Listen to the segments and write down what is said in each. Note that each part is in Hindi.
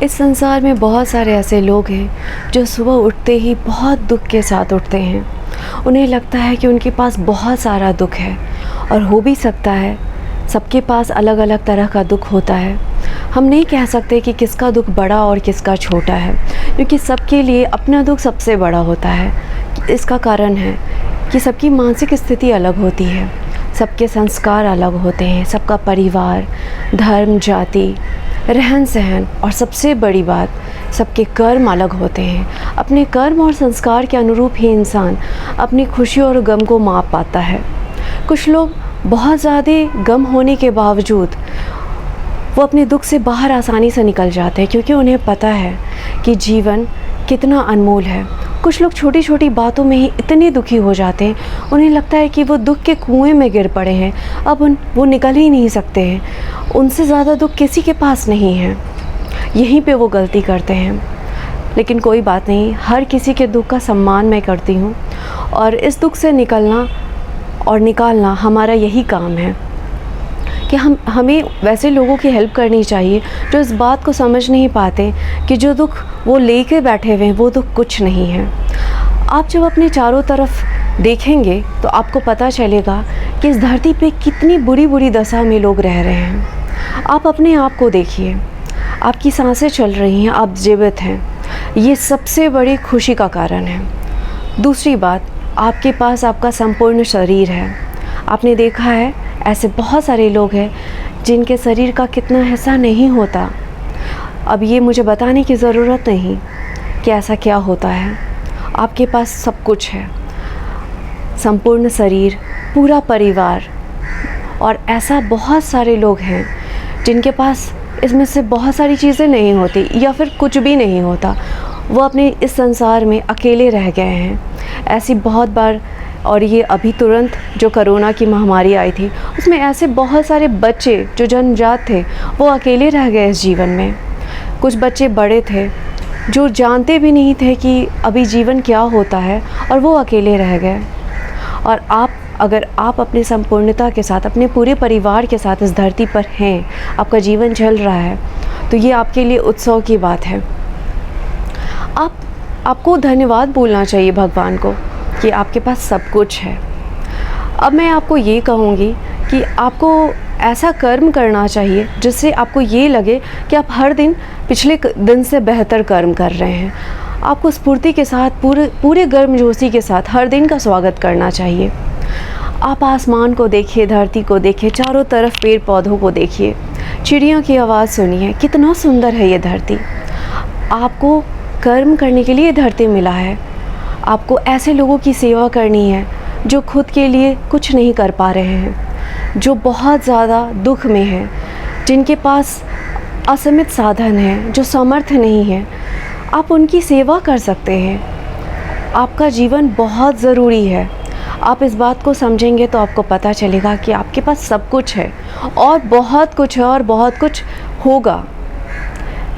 इस संसार में बहुत सारे ऐसे लोग हैं जो सुबह उठते ही बहुत दुख के साथ उठते हैं। उन्हें लगता है कि उनके पास बहुत सारा दुख है, और हो भी सकता है सबके पास अलग अलग तरह का दुख होता है। हम नहीं कह सकते कि किसका दुख बड़ा और किसका छोटा है, क्योंकि सबके लिए अपना दुख सबसे बड़ा होता है। इसका कारण है कि सबकी मानसिक स्थिति अलग होती है, सबके संस्कार अलग होते हैं, सबका परिवार, धर्म, जाति, रहन सहन, और सबसे बड़ी बात, सबके कर्म अलग होते हैं। अपने कर्म और संस्कार के अनुरूप ही इंसान अपनी खुशी और गम को माप पाता है। कुछ लोग बहुत ज़्यादा गम होने के बावजूद वो अपने दुख से बाहर आसानी से निकल जाते हैं, क्योंकि उन्हें पता है कि जीवन कितना अनमोल है। कुछ लोग छोटी छोटी बातों में ही इतने दुखी हो जाते हैं, उन्हें लगता है कि वो दुख के कुएं में गिर पड़े हैं, अब वो निकल ही नहीं सकते हैं। उनसे ज़्यादा दुख किसी के पास नहीं है, यहीं पे वो गलती करते हैं। लेकिन कोई बात नहीं, हर किसी के दुख का सम्मान मैं करती हूँ, और इस दुख से निकलना और निकालना हमारा यही काम है कि हमें वैसे लोगों की हेल्प करनी चाहिए जो इस बात को समझ नहीं पाते कि जो दुख वो लेके बैठे हुए हैं वो दुख कुछ नहीं है। आप जब अपने चारों तरफ देखेंगे तो आपको पता चलेगा कि इस धरती पे कितनी बुरी बुरी दशा में लोग रह रहे हैं। आप अपने आप को देखिए, आपकी सांसें चल रही हैं, आप जीवित हैं, ये सबसे बड़ी खुशी का कारण है। दूसरी बात, आपके पास आपका संपूर्ण शरीर है। आपने देखा है ऐसे बहुत सारे लोग हैं जिनके शरीर का कितना हिस्सा नहीं होता। अब ये मुझे बताने की ज़रूरत नहीं कि ऐसा क्या होता है। आपके पास सब कुछ है, संपूर्ण शरीर, पूरा परिवार, और ऐसा बहुत सारे लोग हैं जिनके पास इसमें से बहुत सारी चीज़ें नहीं होती या फिर कुछ भी नहीं होता। वो अपने इस संसार में अकेले रह गए हैं। ऐसी बहुत बार, और ये अभी तुरंत जो कोरोना की महामारी आई थी उसमें ऐसे बहुत सारे बच्चे जो जन्मजात थे वो अकेले रह गए इस जीवन में। कुछ बच्चे बड़े थे जो जानते भी नहीं थे कि अभी जीवन क्या होता है, और वो अकेले रह गए। और अगर आप अपनी संपूर्णता के साथ, अपने पूरे परिवार के साथ इस धरती पर हैं, आपका जीवन चल रहा है, तो ये आपके लिए उत्सव की बात है। आपको धन्यवाद बोलना चाहिए भगवान को कि आपके पास सब कुछ है। अब मैं आपको ये कहूँगी कि आपको ऐसा कर्म करना चाहिए जिससे आपको ये लगे कि आप हर दिन पिछले दिन से बेहतर कर्म कर रहे हैं। आपको स्फूर्ति के साथ, पूरे गर्मजोशी के साथ हर दिन का स्वागत करना चाहिए। आप आसमान को देखिए, धरती को देखिए, चारों तरफ पेड़ पौधों को देखिए, चिड़ियों की आवाज़ सुनिए, कितना सुंदर है ये धरती। आपको कर्म करने के लिए धरती मिला है। आपको ऐसे लोगों की सेवा करनी है जो खुद के लिए कुछ नहीं कर पा रहे हैं, जो बहुत ज़्यादा दुख में हैं, जिनके पास असीमित साधन है, जो सामर्थ्य नहीं है। आप उनकी सेवा कर सकते हैं। आपका जीवन बहुत ज़रूरी है। आप इस बात को समझेंगे तो आपको पता चलेगा कि आपके पास सब कुछ है, और बहुत कुछ है, और बहुत कुछ होगा।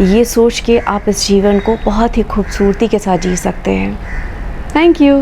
ये सोच के आप इस जीवन को बहुत ही खूबसूरती के साथ जी सकते हैं। Thank you.